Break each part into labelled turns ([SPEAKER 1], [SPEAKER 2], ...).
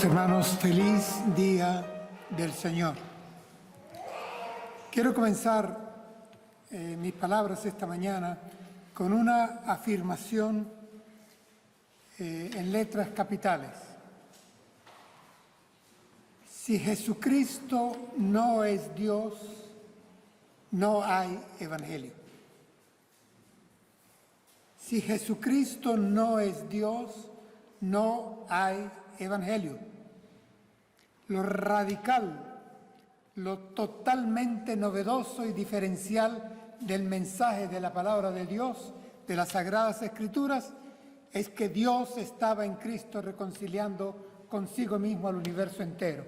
[SPEAKER 1] Amados hermanos, feliz día del Señor. Quiero comenzar mis palabras esta mañana con una afirmación en letras capitales. Si Jesucristo no es Dios, no hay evangelio. Si Jesucristo no es Dios, no hay evangelio. Lo radical, lo totalmente novedoso y diferencial del mensaje de la palabra de Dios, de las Sagradas Escrituras, es que Dios estaba en Cristo reconciliando consigo mismo al universo entero,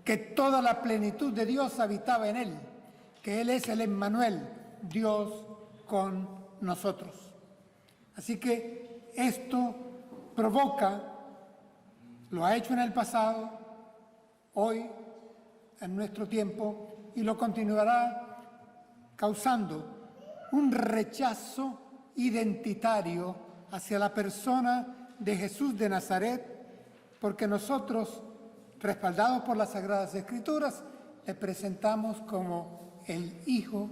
[SPEAKER 1] que toda la plenitud de Dios habitaba en Él, que Él es el Emmanuel, Dios con nosotros. Así que esto provoca, lo ha hecho en el pasado, hoy, en nuestro tiempo, y lo continuará causando un rechazo identitario hacia la persona de Jesús de Nazaret, porque nosotros, respaldados por las Sagradas Escrituras, le presentamos como el Hijo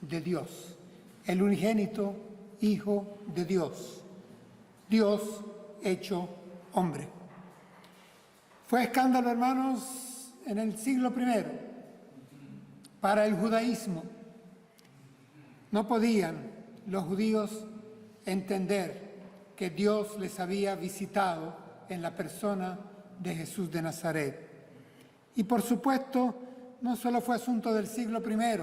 [SPEAKER 1] de Dios, el unigénito Hijo de Dios, Dios hecho hombre. Fue escándalo, hermanos, en el siglo I para el judaísmo. No podían los judíos entender que Dios les había visitado en la persona de Jesús de Nazaret. Y por supuesto, no solo fue asunto del siglo I.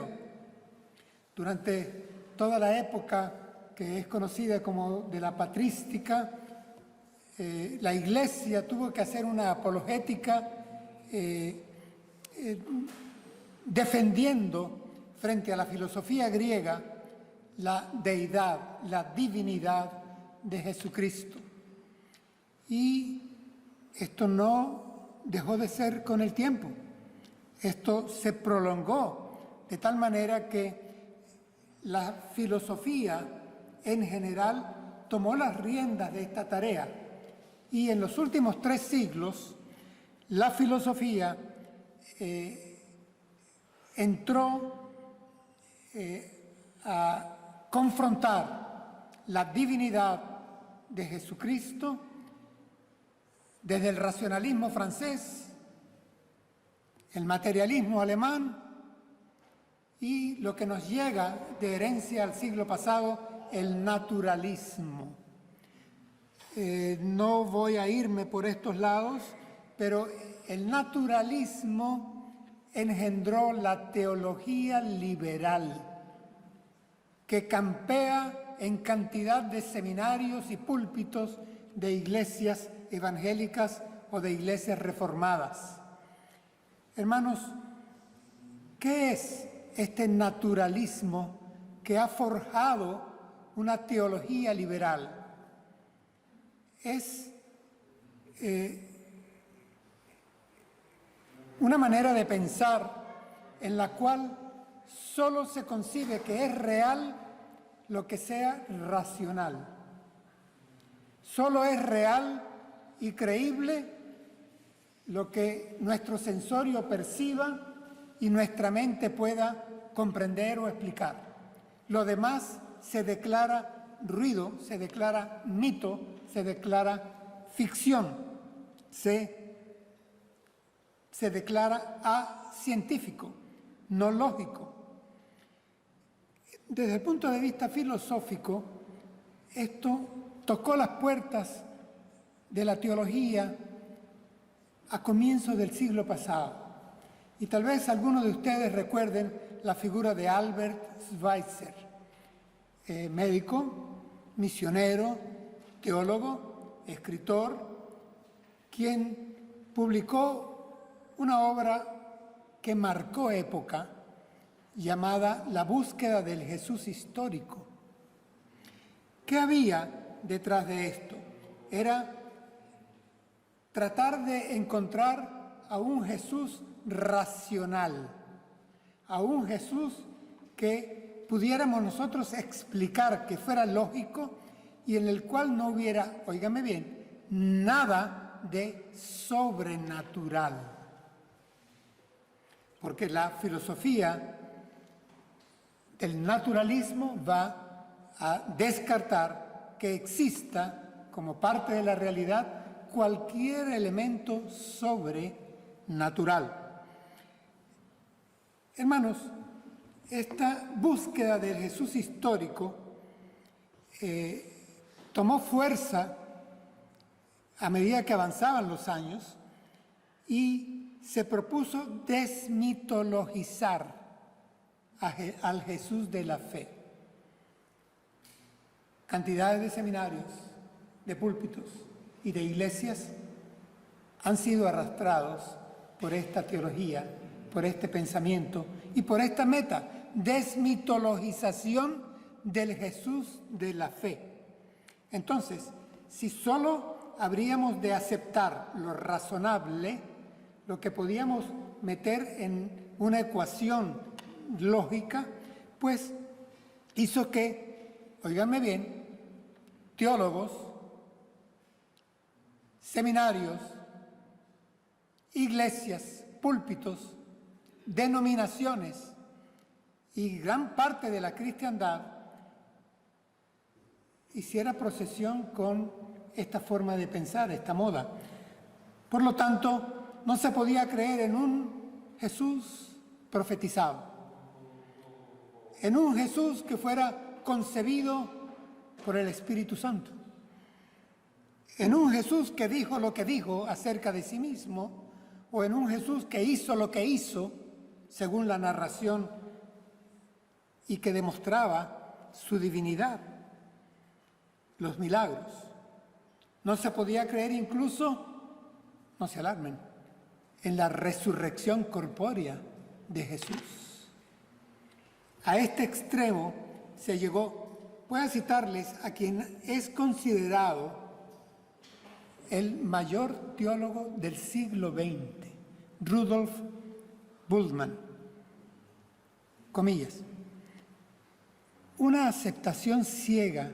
[SPEAKER 1] Durante toda la época que es conocida como de la patrística, la Iglesia tuvo que hacer una apologética defendiendo frente a la filosofía griega la deidad, la divinidad de Jesucristo. Y esto no dejó de ser con el tiempo. Esto se prolongó de tal manera que la filosofía en general tomó las riendas de esta tarea. Y en los últimos 3 siglos, la filosofía entró a confrontar la divinidad de Jesucristo desde el racionalismo francés, el materialismo alemán y lo que nos llega de herencia al siglo pasado, el naturalismo. No voy a irme por estos lados, pero el naturalismo engendró la teología liberal, que campea en cantidad de seminarios y púlpitos de iglesias evangélicas o de iglesias reformadas. Hermanos, ¿qué es este naturalismo que ha forjado una teología liberal? Es una manera de pensar en la cual solo se concibe que es real lo que sea racional. Solo es real y creíble lo que nuestro sensorio perciba y nuestra mente pueda comprender o explicar. Lo demás se declara ruido, se declara mito, se declara ficción, se declara acientífico, no lógico. Desde el punto de vista filosófico, esto tocó las puertas de la teología a comienzos del siglo pasado. Y tal vez algunos de ustedes recuerden la figura de Albert Schweitzer, médico, misionero, teólogo, escritor, quien publicó una obra que marcó época llamada La búsqueda del Jesús histórico. ¿Qué había detrás de esto? Era tratar de encontrar a un Jesús racional, a un Jesús que pudiéramos nosotros explicar, que fuera lógico y en el cual no hubiera, óigame bien, nada de sobrenatural. Porque la filosofía del naturalismo va a descartar que exista como parte de la realidad cualquier elemento sobrenatural. Hermanos, esta búsqueda del Jesús histórico tomó fuerza a medida que avanzaban los años y se propuso desmitologizar al Jesús de la fe. Cantidades de seminarios, de púlpitos y de iglesias han sido arrastrados por esta teología, por este pensamiento y por esta meta, desmitologización del Jesús de la fe. Entonces, si solo habríamos de aceptar lo razonable, lo que podíamos meter en una ecuación lógica, pues hizo que, óiganme bien, teólogos, seminarios, iglesias, púlpitos, denominaciones y gran parte de la cristiandad hiciera procesión con esta forma de pensar, esta moda. Por lo tanto, no se podía creer en un Jesús profetizado, en un Jesús que fuera concebido por el Espíritu Santo, en un Jesús que dijo lo que dijo acerca de sí mismo, o en un Jesús que hizo lo que hizo, según la narración, y que demostraba su divinidad, los milagros. No se podía creer incluso, no se alarmen, en la resurrección corpórea de Jesús. A este extremo se llegó. Voy a citarles a quien es considerado el mayor teólogo del siglo XX, Rudolf Bultmann. Comillas. Una aceptación ciega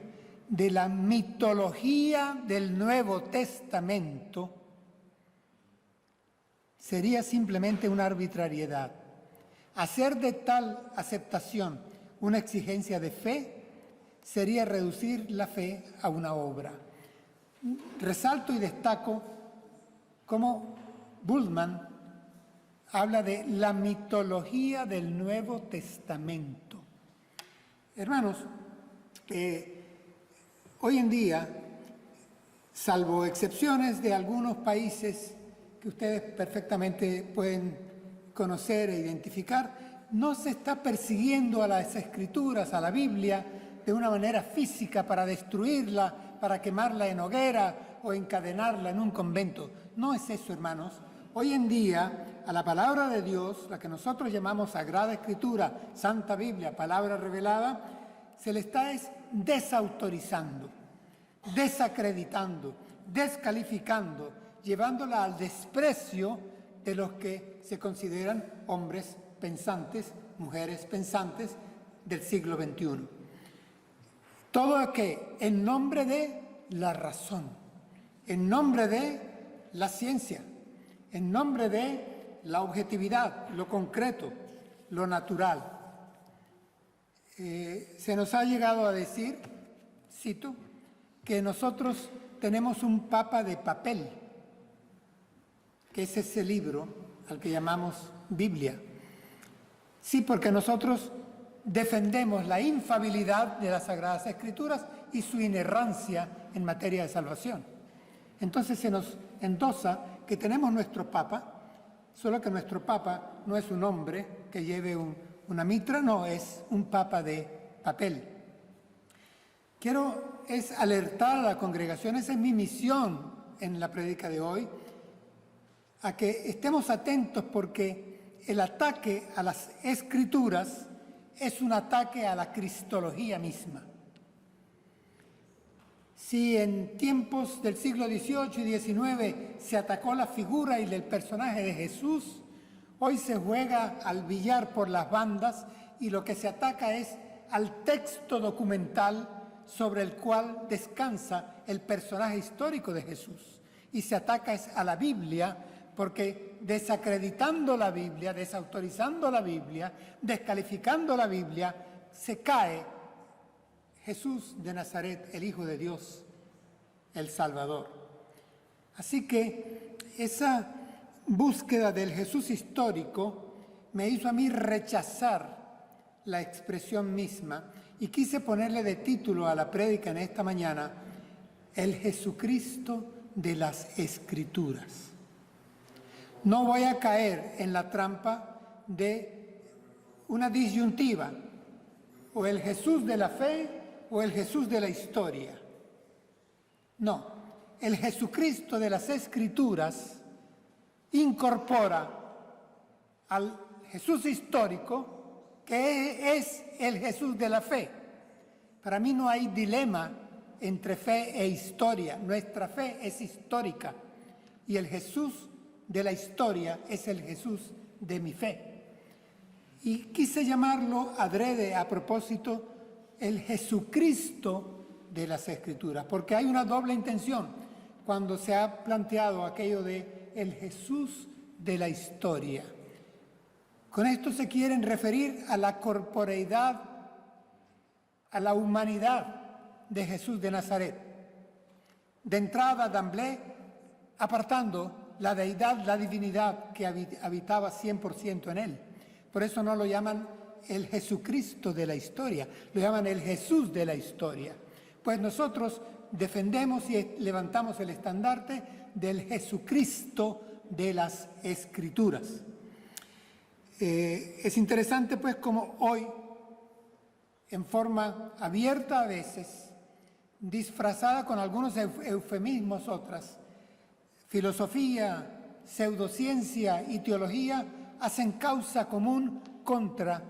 [SPEAKER 1] de la mitología del Nuevo Testamento sería simplemente una arbitrariedad. Hacer de tal aceptación una exigencia de fe sería reducir la fe a una obra. Resalto y destaco cómo Bultmann habla de la mitología del Nuevo Testamento. Hermanos, hoy en día, salvo excepciones de algunos países que ustedes perfectamente pueden conocer e identificar, no se está persiguiendo a las Escrituras, a la Biblia, de una manera física para destruirla, para quemarla en hoguera o encadenarla en un convento. No es eso, hermanos. Hoy en día, a la palabra de Dios, la que nosotros llamamos Sagrada Escritura, Santa Biblia, palabra revelada, se le está desautorizando, desacreditando, descalificando, llevándola al desprecio de los que se consideran hombres pensantes, mujeres pensantes del siglo XXI. Todo que en nombre de la razón, en nombre de la ciencia, en nombre de la objetividad, lo concreto, lo natural. Se nos ha llegado a decir, cito, que nosotros tenemos un papa de papel, que es ese libro al que llamamos Biblia. Sí, porque nosotros defendemos la infalibilidad de las Sagradas Escrituras y su inerrancia en materia de salvación. Entonces se nos endosa que tenemos nuestro Papa, solo que nuestro Papa no es un hombre que lleve una mitra, no, es un Papa de papel. Quiero alertar a la congregación, esa es mi misión en la prédica de hoy, a que estemos atentos porque el ataque a las Escrituras es un ataque a la cristología misma. Si en tiempos del siglo XVIII y XIX se atacó la figura y el personaje de Jesús, hoy se juega al billar por las bandas y lo que se ataca es al texto documental sobre el cual descansa el personaje histórico de Jesús. y se ataca a la Biblia, porque desacreditando la Biblia, desautorizando la Biblia, descalificando la Biblia, se cae Jesús de Nazaret, el Hijo de Dios, el Salvador. Así que esa búsqueda del Jesús histórico me hizo a mí rechazar la expresión misma y quise ponerle de título a la prédica en esta mañana, el Jesucristo de las Escrituras. No voy a caer en la trampa de una disyuntiva, o el Jesús de la fe o el Jesús de la historia. No, el Jesucristo de las Escrituras incorpora al Jesús histórico, que es el Jesús de la fe. Para mí no hay dilema entre fe e historia. Nuestra fe es histórica y el Jesús de la historia es el Jesús de mi fe. Y quise llamarlo adrede, a propósito, el Jesucristo de las Escrituras, porque hay una doble intención cuando se ha planteado aquello de el Jesús de la historia. Con esto se quieren referir a la corporeidad, a la humanidad de Jesús de Nazaret. De entrada, d'emblée, apartando la deidad, la divinidad que habitaba 100% en él. Por eso no lo llaman el Jesucristo de la historia, lo llaman el Jesús de la historia. Pues nosotros defendemos y levantamos el estandarte del Jesucristo de las Escrituras. Es interesante pues como hoy, en forma abierta a veces, disfrazada con algunos eufemismos otras, filosofía, pseudociencia y teología hacen causa común contra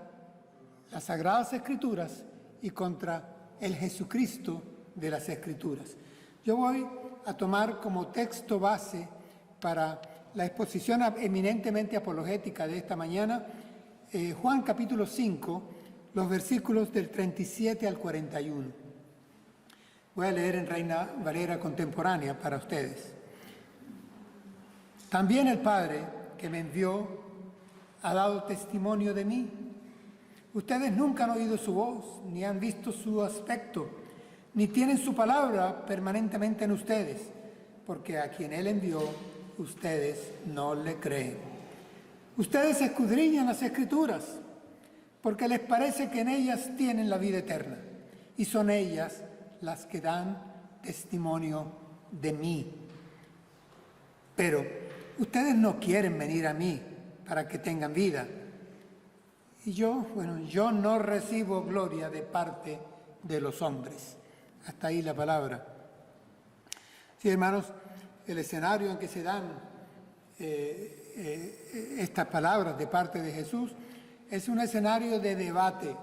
[SPEAKER 1] las Sagradas Escrituras y contra el Jesucristo de las Escrituras. Yo voy a tomar como texto base para la exposición eminentemente apologética de esta mañana, Juan capítulo 5, los versículos del 37 al 41. Voy a leer en Reina Valera contemporánea para ustedes. También el Padre que me envió ha dado testimonio de mí. Ustedes nunca han oído su voz, ni han visto su aspecto, ni tienen su palabra permanentemente en ustedes, porque a quien Él envió, ustedes no le creen. Ustedes escudriñan las Escrituras, porque les parece que en ellas tienen la vida eterna, y son ellas las que dan testimonio de mí. Pero ustedes no quieren venir a mí para que tengan vida. Y yo no recibo gloria de parte de los hombres. Hasta ahí la palabra. Sí, hermanos, el escenario en que se dan estas palabras de parte de Jesús es un escenario de debate.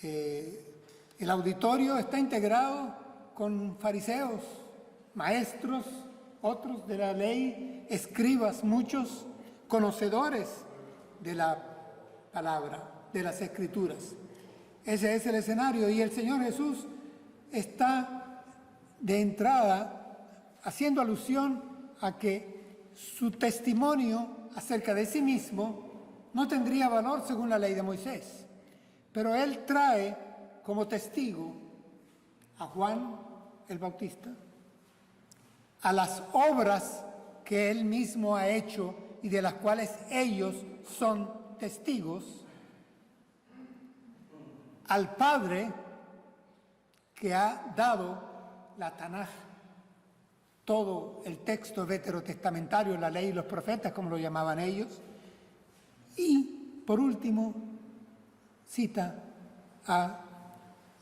[SPEAKER 1] El auditorio está integrado con fariseos, maestros, otros de la ley, escribas, muchos conocedores de la palabra, de las Escrituras. Ese es el escenario y el Señor Jesús está de entrada haciendo alusión a que su testimonio acerca de sí mismo no tendría valor según la ley de Moisés, pero Él trae como testigo a Juan el Bautista, a las obras que Él mismo ha hecho y de las cuales ellos son testigos, al Padre que ha dado la Tanaj, todo el texto veterotestamentario, la ley y los profetas, como lo llamaban ellos, y por último cita a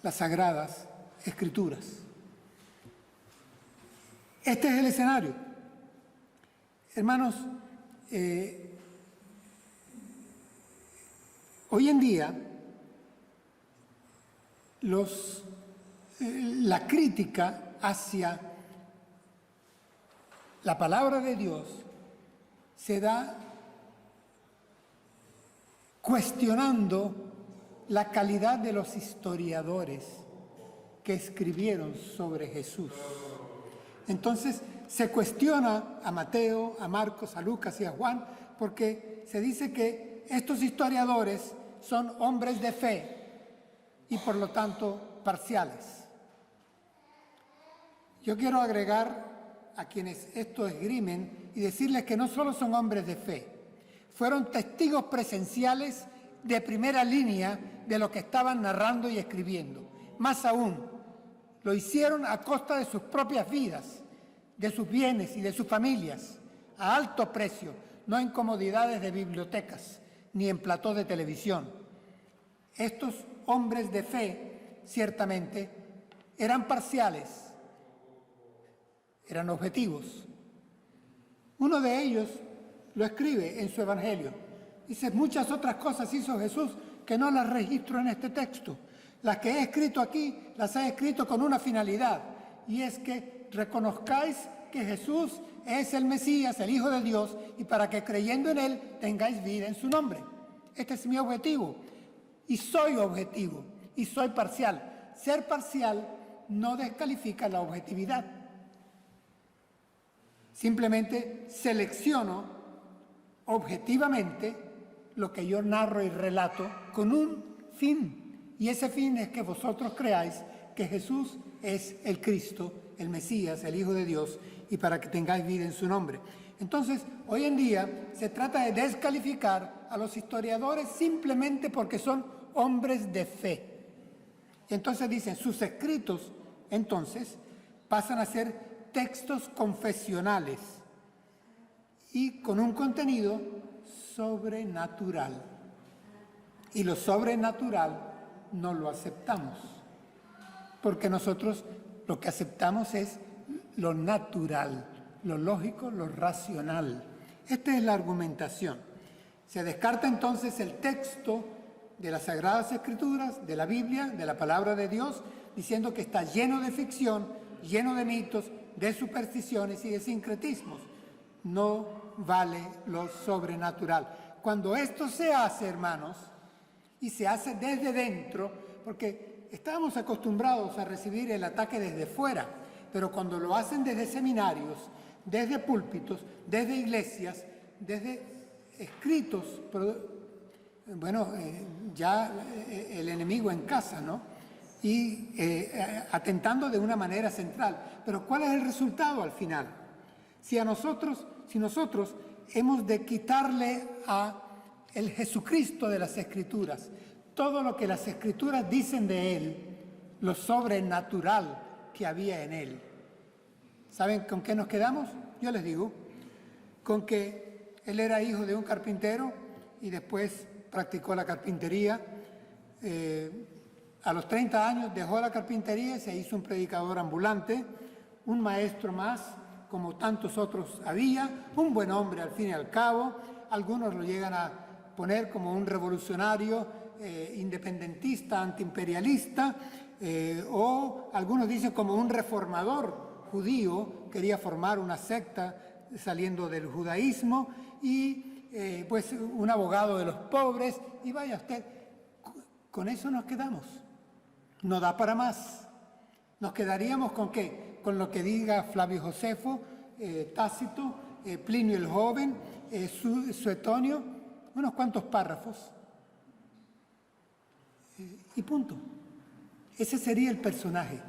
[SPEAKER 1] las Sagradas Escrituras. Este es el escenario. Hermanos, hoy en día la crítica hacia la palabra de Dios se da cuestionando la calidad de los historiadores que escribieron sobre Jesús. Entonces, se cuestiona a Mateo, a Marcos, a Lucas y a Juan, porque se dice que estos historiadores son hombres de fe y por lo tanto parciales. Yo quiero agregar a quienes esto esgrimen y decirles que no solo son hombres de fe, fueron testigos presenciales de primera línea de lo que estaban narrando y escribiendo. Más aún, lo hicieron a costa de sus propias vidas, de sus bienes y de sus familias, a alto precio, no en comodidades de bibliotecas ni en platós de televisión. Estos hombres de fe, ciertamente, eran parciales, eran objetivos. Uno de ellos lo escribe en su Evangelio. Dice, muchas otras cosas hizo Jesús que no las registro en este texto. Las que he escrito aquí, las he escrito con una finalidad, y es que reconozcáis que Jesús es el Mesías, el Hijo de Dios, y para que creyendo en Él tengáis vida en su nombre. Este es mi objetivo, y soy objetivo, y soy parcial. Ser parcial no descalifica la objetividad. Simplemente selecciono objetivamente lo que yo narro y relato con un fin, y ese fin es que vosotros creáis que Jesús es el Cristo, el Mesías, el Hijo de Dios, y para que tengáis vida en su nombre. Entonces, hoy en día se trata de descalificar a los historiadores simplemente porque son hombres de fe. Y entonces dicen, sus escritos, entonces, pasan a ser textos confesionales y con un contenido sobrenatural. Y lo sobrenatural no lo aceptamos, porque nosotros lo que aceptamos es lo natural, lo lógico, lo racional. Esta es la argumentación. Se descarta entonces el texto de las Sagradas Escrituras, de la Biblia, de la Palabra de Dios, diciendo que está lleno de ficción, lleno de mitos, de supersticiones y de sincretismos. No vale lo sobrenatural. Cuando esto se hace, hermanos, y se hace desde dentro, porque estábamos acostumbrados a recibir el ataque desde fuera, pero cuando lo hacen desde seminarios, desde púlpitos, desde iglesias, desde escritos, bueno, ya el enemigo en casa, ¿no? Y atentando de una manera central. Pero ¿cuál es el resultado al final? Si nosotros hemos de quitarle a el Jesucristo de las Escrituras todo lo que las Escrituras dicen de Él, lo sobrenatural que había en Él. ¿Saben con qué nos quedamos? Yo les digo, con que Él era hijo de un carpintero y después practicó la carpintería. A los 30 años dejó la carpintería y se hizo un predicador ambulante, un maestro más, como tantos otros había, un buen hombre al fin y al cabo. Algunos lo llegan a poner como un revolucionario independentista, antiimperialista, o algunos dicen como un reformador judío, quería formar una secta saliendo del judaísmo, y pues un abogado de los pobres, y vaya usted, con eso nos quedamos. No da para más. ¿Nos quedaríamos con qué? Con lo que diga Flavio Josefo, Tácito, Plinio el Joven, Suetonio, unos cuantos párrafos. Y punto. Ese sería el personaje.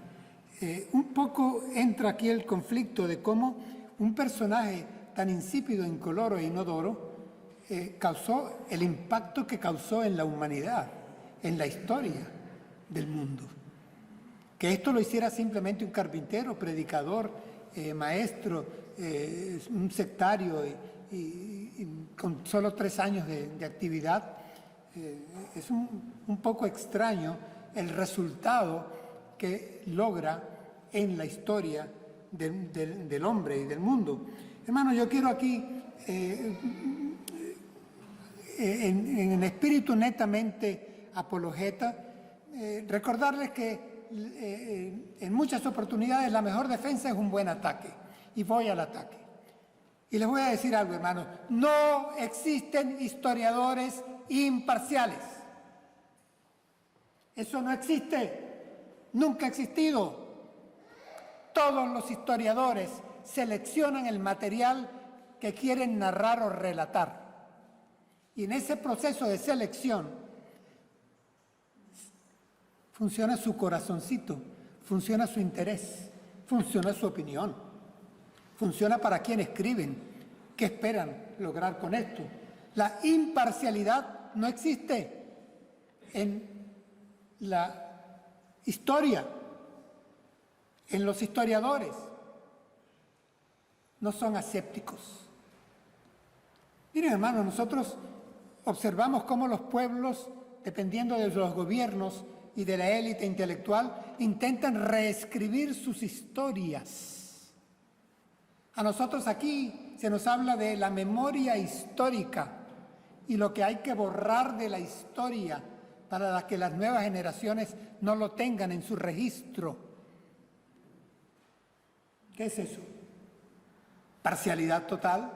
[SPEAKER 1] Un poco entra aquí el conflicto de cómo un personaje tan insípido, incoloro e inodoro causó el impacto que causó en la humanidad, en la historia del mundo. Que esto lo hiciera simplemente un carpintero, predicador, maestro, un sectario y con solo 3 años de actividad, es un poco extraño el resultado que logra en la historia del hombre y del mundo. Hermano, yo quiero aquí, en espíritu netamente apologeta, recordarles que en muchas oportunidades la mejor defensa es un buen ataque, y voy al ataque. Y les voy a decir algo, hermanos, no existen historiadores imparciales. Eso no existe, nunca ha existido. Todos los historiadores seleccionan el material que quieren narrar o relatar. Y en ese proceso de selección funciona su corazoncito, funciona su interés, funciona su opinión, funciona para quien escriben, qué esperan lograr con esto. La imparcialidad no existe en la historia, en los historiadores. No son asépticos. Miren, hermanos, nosotros observamos cómo los pueblos, dependiendo de los gobiernos y de la élite intelectual, intentan reescribir sus historias. A nosotros aquí se nos habla de la memoria histórica y lo que hay que borrar de la historia para que las nuevas generaciones no lo tengan en su registro. ¿Qué es eso? ¿Parcialidad total?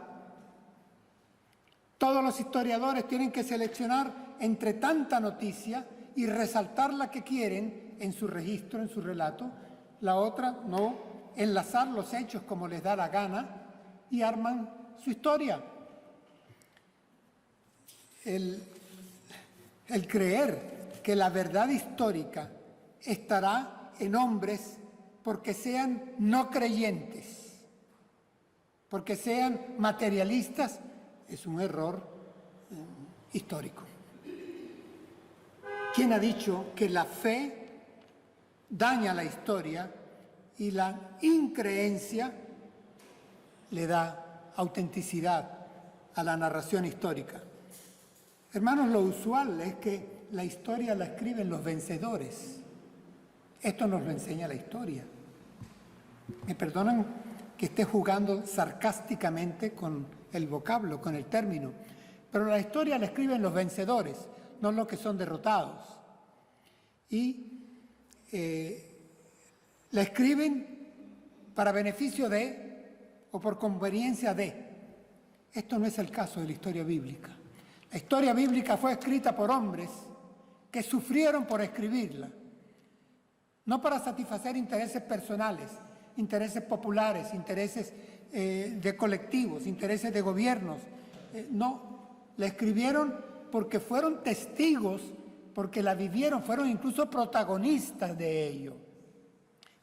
[SPEAKER 1] Todos los historiadores tienen que seleccionar entre tanta noticia y resaltar la que quieren en su registro, en su relato. La otra, no, enlazar los hechos como les da la gana y arman su historia. El creer que la verdad histórica estará en hombres porque sean no creyentes, porque sean materialistas, es un error histórico. ¿Quién ha dicho que la fe daña la historia y la increencia le da autenticidad a la narración histórica? Hermanos, lo usual es que la historia la escriben los vencedores. Esto nos lo enseña la historia. Me perdonan que esté jugando sarcásticamente con el vocablo, con el término, pero la historia la escriben los vencedores, no los que son derrotados. Y la escriben para beneficio de o por conveniencia de. Esto no es el caso de la historia bíblica. La historia bíblica fue escrita por hombres que sufrieron por escribirla, no para satisfacer intereses personales, intereses populares, intereses de colectivos, intereses de gobiernos. No, la escribieron porque fueron testigos, porque la vivieron, fueron incluso protagonistas de ello.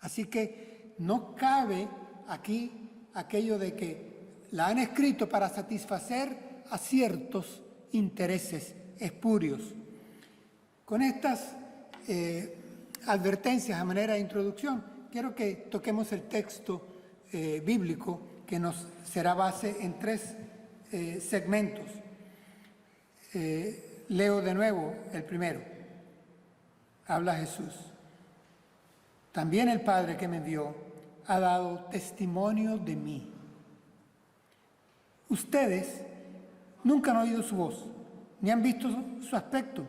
[SPEAKER 1] Así que no cabe aquí aquello de que la han escrito para satisfacer a ciertos intereses espurios. Con estas advertencias a manera de introducción, quiero que toquemos el texto bíblico que nos será base en 3 segmentos. Leo de nuevo el primero. Habla Jesús. También el Padre que me envió ha dado testimonio de mí. Ustedes nunca han oído su voz, ni han visto su aspecto,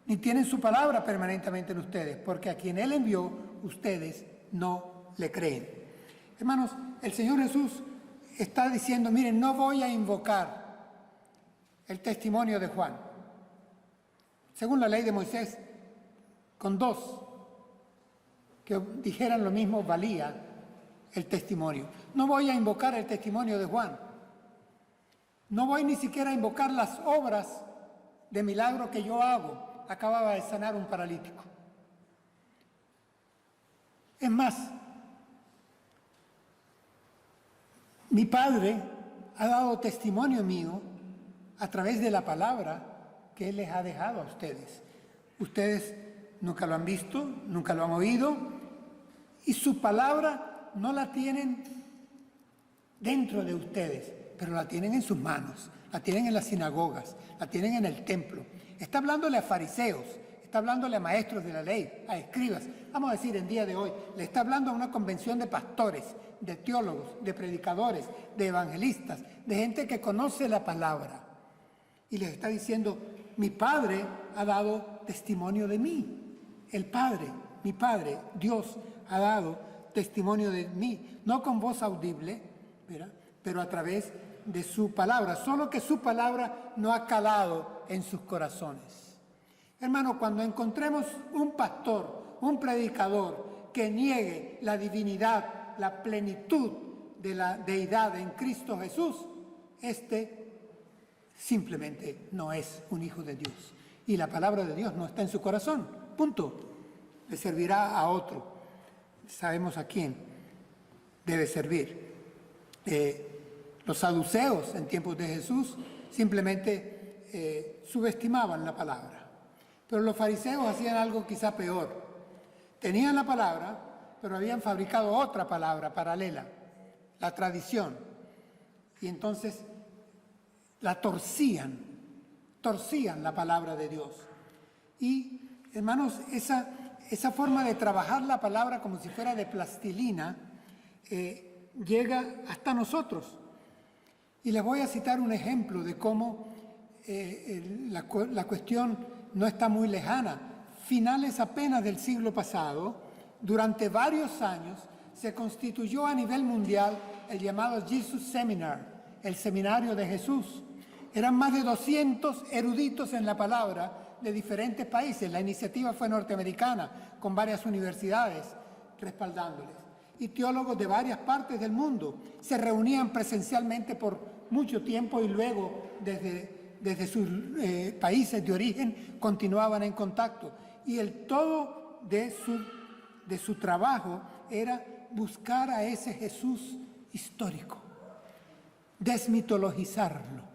[SPEAKER 1] ni tienen su palabra permanentemente en ustedes, porque a quien Él envió, ustedes no le creen. Hermanos, el Señor Jesús está diciendo, miren, no voy a invocar el testimonio de Juan. Según la ley de Moisés, con 2 que dijeran lo mismo valía el testimonio. No voy a invocar el testimonio de Juan. No voy ni siquiera a invocar las obras de milagro que yo hago. Acababa de sanar un paralítico. Es más, mi Padre ha dado testimonio mío a través de la palabra que Él les ha dejado a ustedes. Ustedes nunca lo han visto, nunca lo han oído, y su palabra no la tienen dentro de ustedes, pero la tienen en sus manos, la tienen en las sinagogas, la tienen en el templo. Está hablándole a fariseos, está hablándole a maestros de la ley, a escribas. Vamos a decir en día de hoy, le está hablando a una convención de pastores, de teólogos, de predicadores, de evangelistas, de gente que conoce la palabra. Y les está diciendo, mi Padre ha dado testimonio de mí. El Padre, mi Padre, Dios, ha dado testimonio de mí. No con voz audible, ¿verdad?, pero a través de su palabra. Solo que su palabra no ha calado en sus corazones. Hermano, cuando encontremos un pastor, un predicador que niegue la divinidad, la plenitud de la deidad en Cristo Jesús, este simplemente no es un hijo de Dios. Y la palabra de Dios no está en su corazón. Punto. Le servirá a otro. Sabemos a quién debe servir. Los saduceos en tiempos de Jesús simplemente subestimaban la palabra. Pero los fariseos hacían algo quizá peor. Tenían la palabra, pero habían fabricado otra palabra paralela, la tradición. Y entonces la torcían la palabra de Dios. Y, hermanos, esa forma de trabajar la palabra como si fuera de plastilina llega hasta nosotros. Y les voy a citar un ejemplo de cómo la cuestión no está muy lejana. Finales apenas del siglo pasado, durante varios años, se constituyó a nivel mundial el llamado Jesus Seminar, el Seminario de Jesús. Eran más de 200 eruditos en la palabra de diferentes países. La iniciativa fue norteamericana, con varias universidades respaldándoles. Y teólogos de varias partes del mundo se reunían presencialmente por mucho tiempo y luego desde sus países de origen continuaban en contacto. Y el todo de su trabajo era buscar a ese Jesús histórico, desmitologizarlo.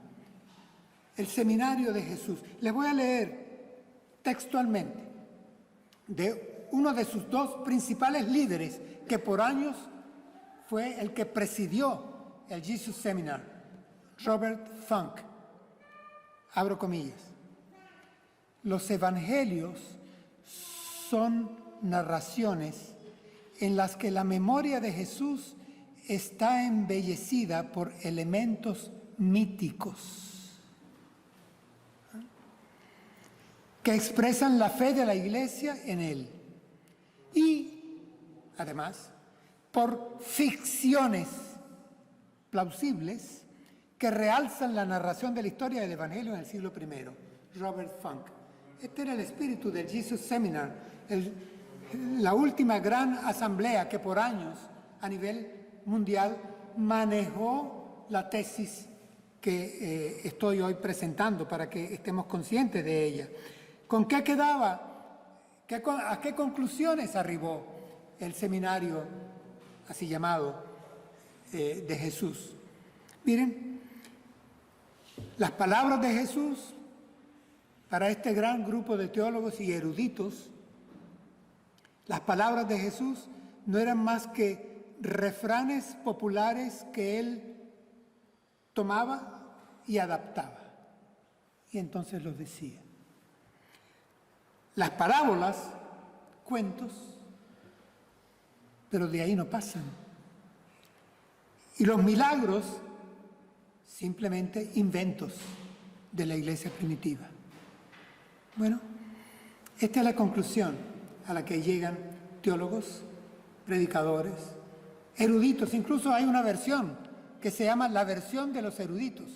[SPEAKER 1] El Seminario de Jesús. Les voy a leer textualmente de uno de sus dos principales líderes, que por años fue el que presidió el Jesus Seminar, Robert Funk. Abro comillas. Los evangelios son narraciones en las que la memoria de Jesús está embellecida por elementos míticos que expresan la fe de la Iglesia en Él y, además, por ficciones plausibles que realzan la narración de la historia del Evangelio en el siglo I. Robert Funk. Este era el espíritu del Jesus Seminar, la última gran asamblea que por años a nivel mundial manejó la tesis que estoy hoy presentando para que estemos conscientes de ella. ¿Con qué quedaba? ¿A qué conclusiones arribó el seminario así llamado de Jesús? Miren, las palabras de Jesús para este gran grupo de teólogos y eruditos, las palabras de Jesús no eran más que refranes populares que él tomaba y adaptaba. Y entonces los decía. Las parábolas, cuentos, pero de ahí no pasan. Y los milagros, simplemente inventos de la iglesia primitiva. Bueno, esta es la conclusión a la que llegan teólogos, predicadores, eruditos. Incluso hay una versión que se llama la versión de los eruditos,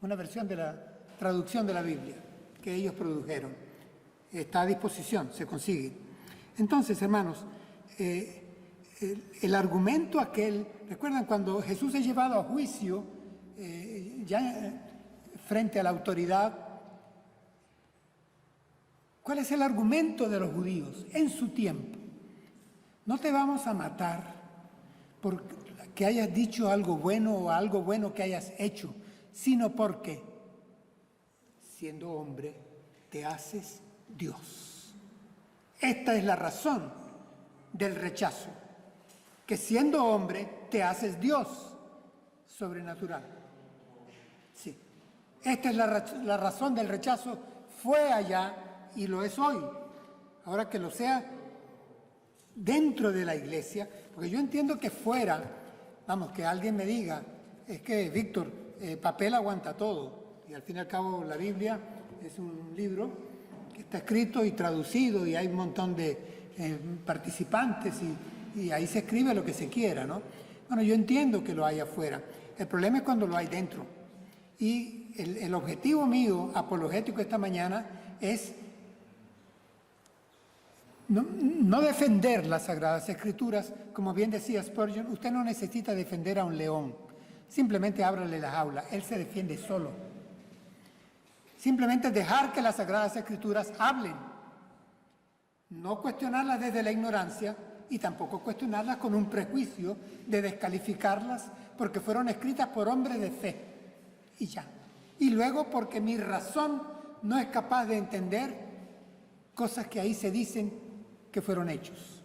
[SPEAKER 1] una versión de la traducción de la Biblia que ellos produjeron. Está a disposición, se consigue. Entonces, hermanos, el argumento aquel, ¿recuerdan cuando Jesús es llevado a juicio ya frente a la autoridad? ¿Cuál es el argumento de los judíos en su tiempo? No te vamos a matar porque hayas dicho algo bueno o algo bueno que hayas hecho, sino porque, siendo hombre, te haces Dios. Esta es la razón del rechazo, que siendo hombre te haces Dios sobrenatural. Sí, esta es la razón del rechazo, fue allá y lo es hoy. Ahora que lo sea dentro de la iglesia, porque yo entiendo que fuera, vamos, que alguien me diga, es que Víctor, papel aguanta todo, y al fin y al cabo la Biblia es un libro que está escrito y traducido y hay un montón de participantes y ahí se escribe lo que se quiera, ¿no? Bueno, yo entiendo que lo hay afuera. El problema es cuando lo hay dentro. Y el objetivo mío, apologético esta mañana, es no defender las Sagradas Escrituras, como bien decía Spurgeon, usted no necesita defender a un león, simplemente ábrale la jaula, él se defiende solo. Simplemente dejar que las Sagradas Escrituras hablen, no cuestionarlas desde la ignorancia y tampoco cuestionarlas con un prejuicio de descalificarlas porque fueron escritas por hombres de fe y ya. Y luego porque mi razón no es capaz de entender cosas que ahí se dicen que fueron hechos.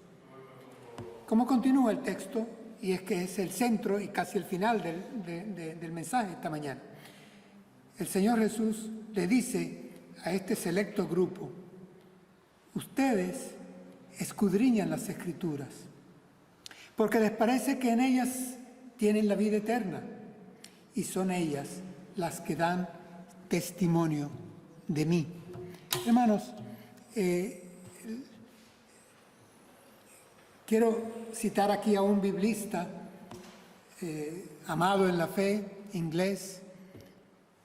[SPEAKER 1] ¿Cómo continúa el texto? Y es que es el centro y casi el final del mensaje esta mañana. El Señor Jesús le dice a este selecto grupo: ustedes escudriñan las Escrituras, porque les parece que en ellas tienen la vida eterna, y son ellas las que dan testimonio de mí. Hermanos, quiero citar aquí a un biblista amado en la fe, inglés.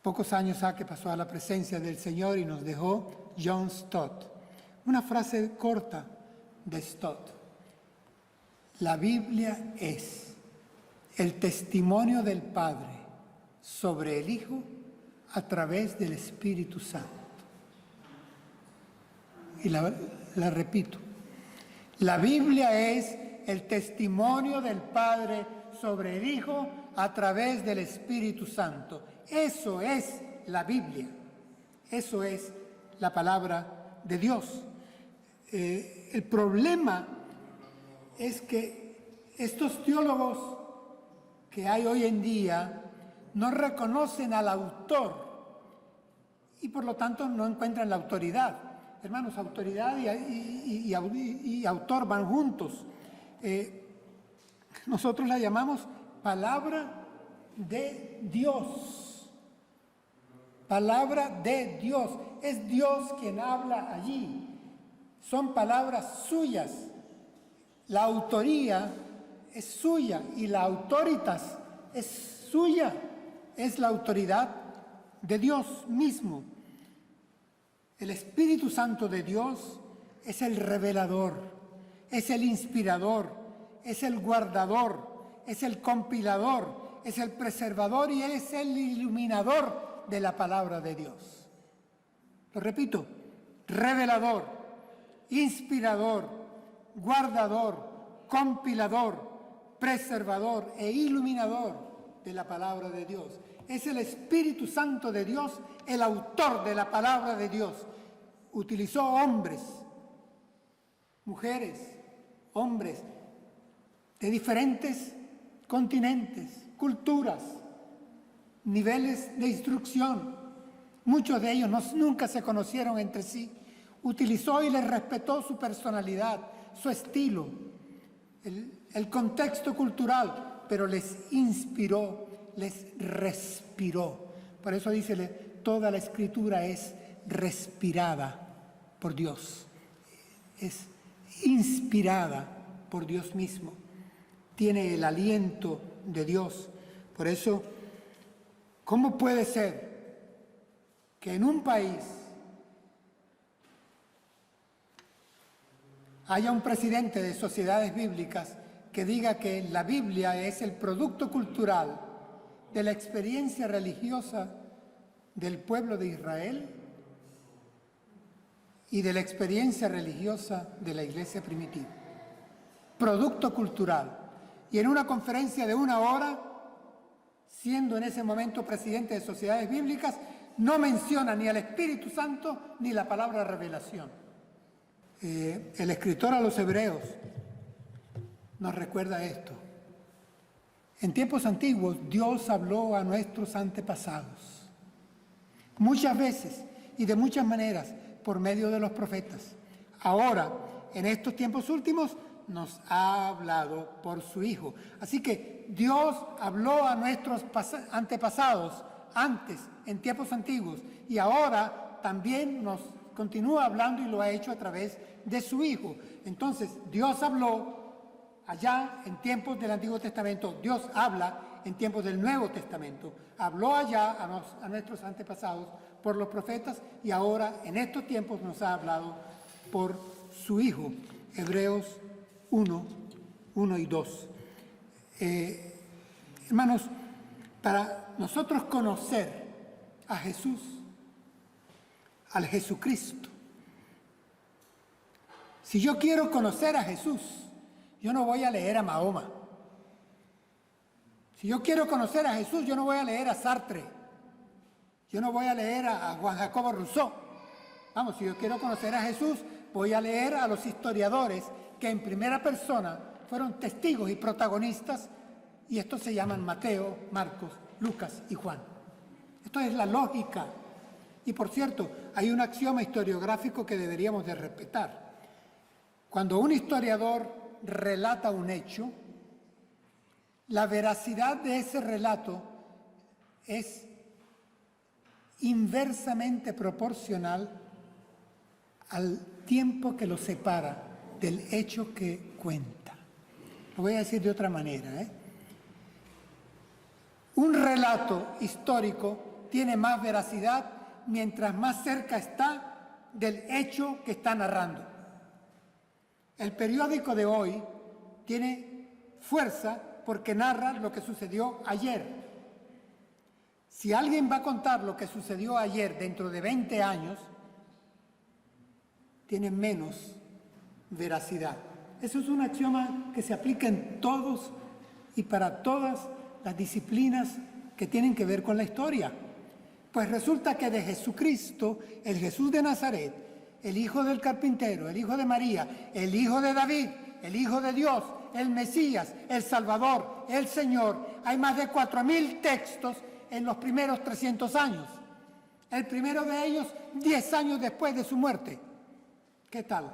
[SPEAKER 1] Pocos años ha que pasó a la presencia del Señor y nos dejó John Stott. Una frase corta de Stott: la Biblia es el testimonio del Padre sobre el Hijo a través del Espíritu Santo. Y la repito: la Biblia es el testimonio del Padre sobre el Hijo a través del Espíritu Santo. Eso es la Biblia. Eso es la palabra de Dios. El problema es que estos teólogos que hay hoy en día no reconocen al autor y por lo tanto no encuentran la autoridad. Hermanos, autoridad y autor van juntos. Nosotros la llamamos palabra de Dios. Palabra de Dios. Es Dios quien habla allí. Son palabras suyas. La autoría es suya y la autoritas es suya. Es la autoridad de Dios mismo. El Espíritu Santo de Dios es el revelador, es el inspirador, es el guardador, es el compilador, es el preservador y es el iluminador de la palabra de Dios. Lo repito: revelador, inspirador, guardador, compilador, preservador e iluminador de la palabra de Dios. Es el Espíritu Santo de Dios el autor de la palabra de Dios. Utilizó hombres, mujeres, hombres de diferentes continentes, culturas, niveles de instrucción. Muchos de ellos nunca se conocieron entre sí. Utilizó y les respetó su personalidad, su estilo, el contexto cultural, pero les inspiró, les respiró. Por eso dice, toda la Escritura es respirada por Dios, es inspirada por Dios mismo, tiene el aliento de Dios. Por eso, ¿cómo puede ser que en un país haya un presidente de sociedades bíblicas que diga que la Biblia es el producto cultural de la experiencia religiosa del pueblo de Israel y de la experiencia religiosa de la iglesia primitiva? Producto cultural. Y en una conferencia de 1 hora, siendo en ese momento presidente de sociedades bíblicas, no menciona ni al Espíritu Santo ni la palabra revelación. El escritor a los Hebreos nos recuerda esto. En tiempos antiguos, Dios habló a nuestros antepasados, muchas veces y de muchas maneras, por medio de los profetas. Ahora, en estos tiempos últimos, nos ha hablado por su Hijo. Así que Dios habló a nuestros antepasados antes, en tiempos antiguos, y ahora también nos continúa hablando y lo ha hecho a través de su Hijo. Entonces, Dios habló allá en tiempos del Antiguo Testamento, Dios habla en tiempos del Nuevo Testamento. Habló allá a nuestros antepasados por los profetas y ahora en estos tiempos nos ha hablado por su Hijo. Hebreos 1, 1 y 2. Hermanos, para nosotros conocer a Jesús, al Jesucristo, si yo quiero conocer a Jesús, yo no voy a leer a Mahoma. Si yo quiero conocer a Jesús, yo no voy a leer a Sartre. Yo no voy a leer a Juan Jacobo Rousseau. Vamos, si yo quiero conocer a Jesús, voy a leer a los historiadores que en primera persona fueron testigos y protagonistas, y estos se llaman Mateo, Marcos, Lucas y Juan. Esto es la lógica. Y por cierto, hay un axioma historiográfico que deberíamos de respetar. Cuando un historiador relata un hecho, la veracidad de ese relato es inversamente proporcional al tiempo que lo separa del hecho que cuenta. Lo voy a decir de otra manera, Un relato histórico tiene más veracidad mientras más cerca está del hecho que está narrando. El periódico de hoy tiene fuerza porque narra lo que sucedió ayer. Si alguien va a contar lo que sucedió ayer dentro de 20 años, tiene menos veracidad. Eso es un axioma que se aplica en todos y para todas las disciplinas que tienen que ver con la historia. Pues resulta que de Jesucristo, el Jesús de Nazaret, el hijo del carpintero, el hijo de María, el hijo de David, el hijo de Dios, el Mesías, el Salvador, el Señor, hay más de 4.000 textos en los primeros 300 años. El primero de ellos 10 años después de su muerte. ¿Qué tal?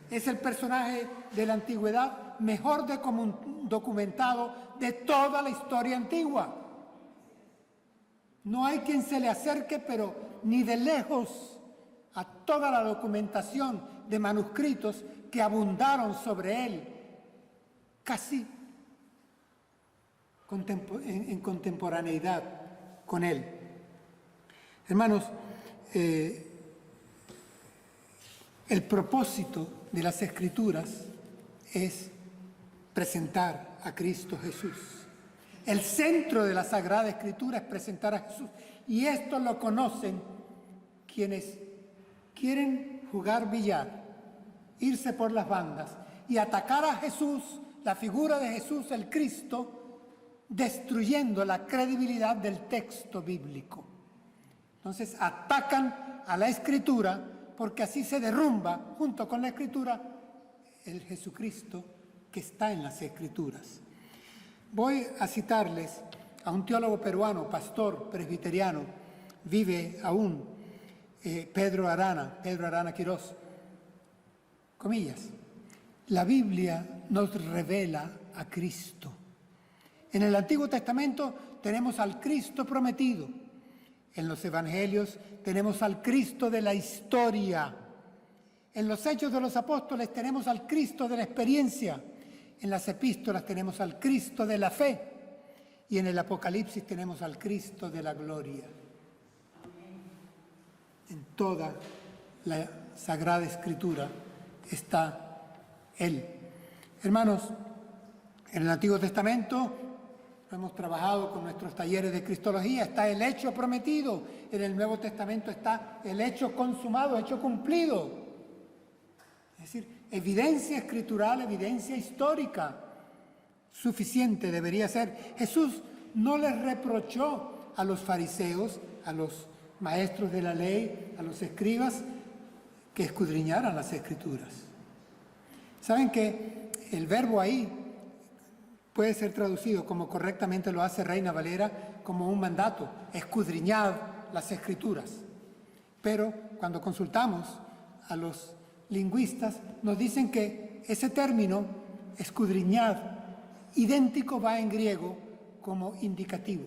[SPEAKER 1] Es el personaje de la antigüedad mejor documentado de toda la historia antigua. No hay quien se le acerque, pero ni de lejos, a toda la documentación de manuscritos que abundaron sobre él, casi en contemporaneidad con él. Hermanos, el propósito de las Escrituras es presentar a Cristo Jesús. El centro de la Sagrada Escritura es presentar a Jesús. Y esto lo conocen quienes quieren jugar billar, irse por las bandas y atacar a Jesús, la figura de Jesús, el Cristo, destruyendo la credibilidad del texto bíblico. Entonces atacan a la Escritura porque así se derrumba junto con la Escritura el Jesucristo que está en las Escrituras. Voy a citarles a un teólogo peruano, pastor presbiteriano, vive aún, Pedro Arana Quirós. Comillas, la Biblia nos revela a Cristo. En el Antiguo Testamento tenemos al Cristo prometido. En los Evangelios tenemos al Cristo de la historia. En los Hechos de los Apóstoles tenemos al Cristo de la experiencia. En las Epístolas tenemos al Cristo de la fe. Y en el Apocalipsis tenemos al Cristo de la gloria. En toda la Sagrada Escritura está Él. Hermanos, en el Antiguo Testamento hemos trabajado con nuestros talleres de Cristología, está el hecho prometido. En el Nuevo Testamento está el hecho consumado, hecho cumplido. Es decir, evidencia escritural, evidencia histórica. Suficiente debería ser. Jesús no les reprochó a los fariseos, a los maestros de la ley, a los escribas, que escudriñaran las Escrituras. ¿Saben que el verbo ahí puede ser traducido, como correctamente lo hace Reina Valera, como un mandato: escudriñad las Escrituras? Pero cuando consultamos a los lingüistas, nos dicen que ese término, escudriñad, idéntico va en griego como indicativo.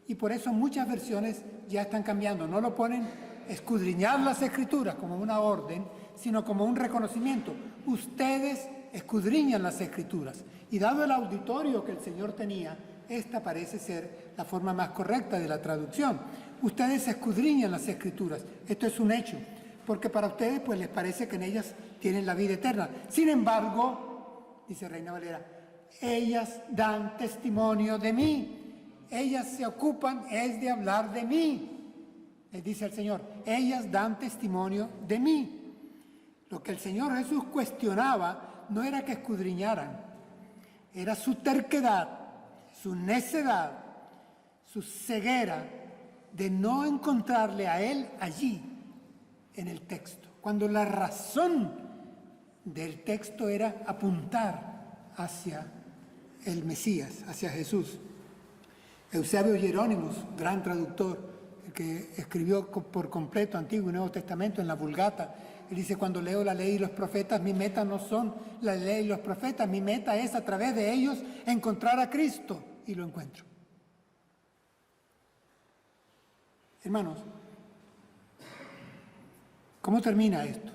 [SPEAKER 1] Y por eso muchas versiones ya están cambiando. No lo ponen escudriñad las Escrituras como una orden, sino como un reconocimiento. Ustedes escudriñan las Escrituras. Y dado el auditorio que el Señor tenía, esta parece ser la forma más correcta de la traducción. Ustedes escudriñan las Escrituras. Esto es un hecho. porque para ustedes pues les parece que en ellas tienen la vida eterna. Sin embargo, dice Reina Valera, ellas dan testimonio de mí. Ellas se ocupan es de hablar de mí, les dice el Señor. Ellas dan testimonio de mí. Lo que el Señor Jesús cuestionaba no era que escudriñaran, era su terquedad, su necedad, su ceguera de no encontrarle a Él allí en el texto, cuando la razón del texto era apuntar hacia el Mesías, hacia Jesús. Eusebio Hieronymus, gran traductor, que escribió por completo Antiguo y Nuevo Testamento en la Vulgata, él dice: cuando leo la ley y los profetas, mi meta no son la ley y los profetas, mi meta es a través de ellos encontrar a Cristo, y lo encuentro. Hermanos, ¿cómo termina esto?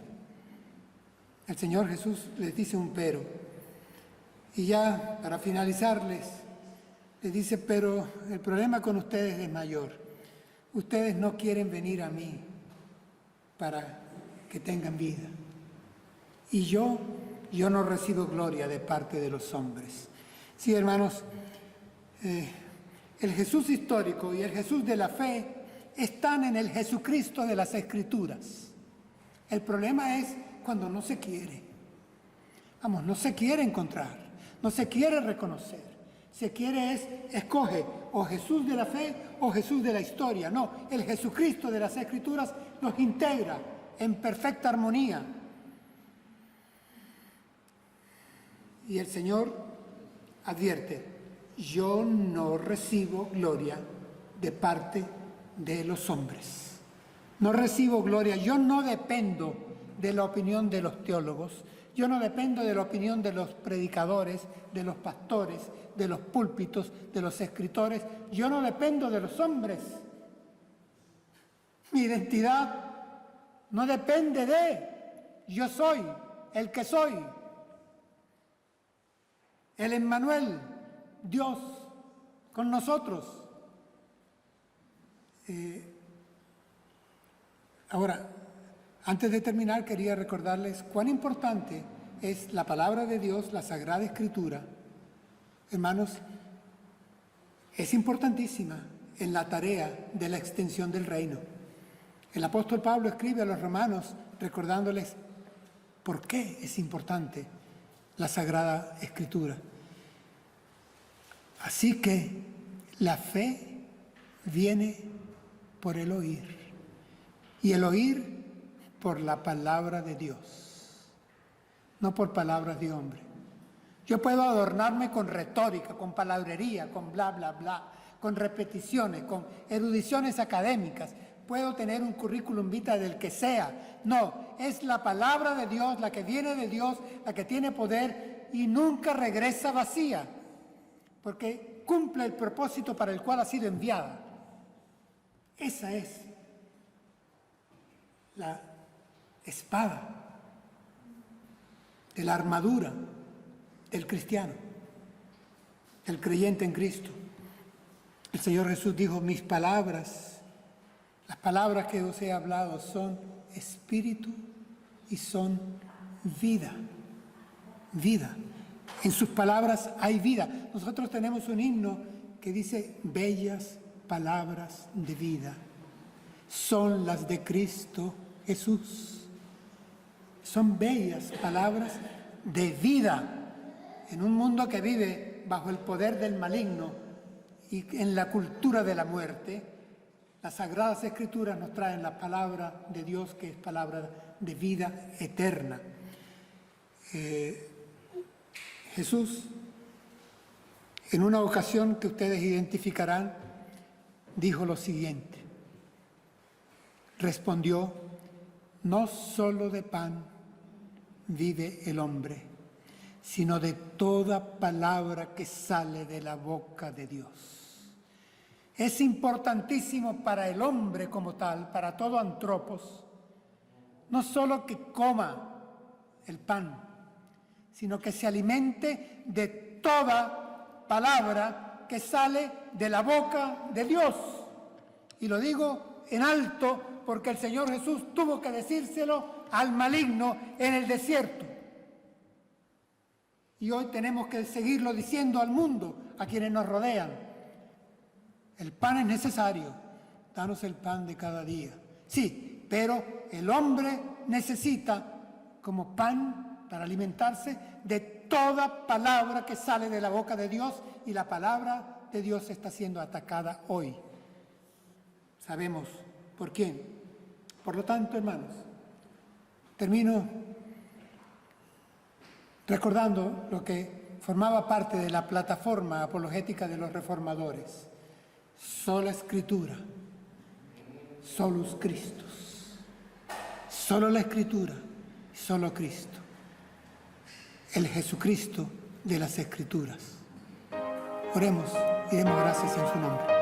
[SPEAKER 1] El Señor Jesús les dice un pero, y ya para finalizarles, les dice: pero el problema con ustedes es mayor. Ustedes no quieren venir a mí para que tengan vida. Y yo no recibo gloria de parte de los hombres. Sí, hermanos, el Jesús histórico y el Jesús de la fe están en el Jesucristo de las Escrituras. El problema es cuando no se quiere. Vamos, no se quiere encontrar, no se quiere reconocer. Se quiere escoge o Jesús de la fe o Jesús de la historia. No, el Jesucristo de las Escrituras los integra en perfecta armonía. Y el Señor advierte: yo no recibo gloria de parte de los hombres. No recibo gloria, yo no dependo de la opinión de los teólogos, yo no dependo de la opinión de los predicadores, de los pastores, de los púlpitos, de los escritores, yo no dependo de los hombres. Mi identidad no depende de, yo soy el que soy. El Emmanuel, Dios con nosotros. Ahora, antes de terminar, quería recordarles cuán importante es la palabra de Dios, la Sagrada Escritura. Hermanos, es importantísima en la tarea de la extensión del reino. El apóstol Pablo escribe a los romanos recordándoles por qué es importante la Sagrada Escritura. Así que la fe viene por el oír, y el oír por la palabra de Dios, no por palabras de hombre. Yo puedo adornarme con retórica, con palabrería, con bla, bla, bla, con repeticiones, con erudiciones académicas. Puedo tener un currículum vitae del que sea. No, es la palabra de Dios, la que viene de Dios, la que tiene poder y nunca regresa vacía, porque cumple el propósito para el cual ha sido enviada. Esa es la espada de la armadura del cristiano, del creyente en Cristo. El Señor Jesús dijo: mis palabras, las palabras que os he hablado son espíritu y son vida. Vida. En sus palabras hay vida. Nosotros tenemos un himno que dice: bellas palabras de vida son las de Cristo Jesús. Son bellas palabras de vida en un mundo que vive bajo el poder del maligno y en la cultura de la muerte. Las Sagradas Escrituras nos traen la palabra de Dios, que es palabra de vida eterna. Jesús, en una ocasión que ustedes identificarán, dijo lo siguiente: respondió: no solo de pan vive el hombre, sino de toda palabra que sale de la boca de Dios. Es importantísimo para el hombre como tal, para todo antropos, no solo que coma el pan, sino que se alimente de toda palabra que sale de la boca de Dios. Y lo digo en alto porque el Señor Jesús tuvo que decírselo al maligno en el desierto. Y hoy tenemos que seguirlo diciendo al mundo, a quienes nos rodean. El pan es necesario, danos el pan de cada día. Sí, pero el hombre necesita como pan para alimentarse de toda palabra que sale de la boca de Dios, y la palabra de Dios está siendo atacada hoy. Sabemos por quién. Por lo tanto, hermanos, termino recordando lo que formaba parte de la plataforma apologética de los reformadores. Sola Escritura, solus Christus. Solo la Escritura, solo Cristo. El Jesucristo de las Escrituras. Oremos y demos gracias en su nombre.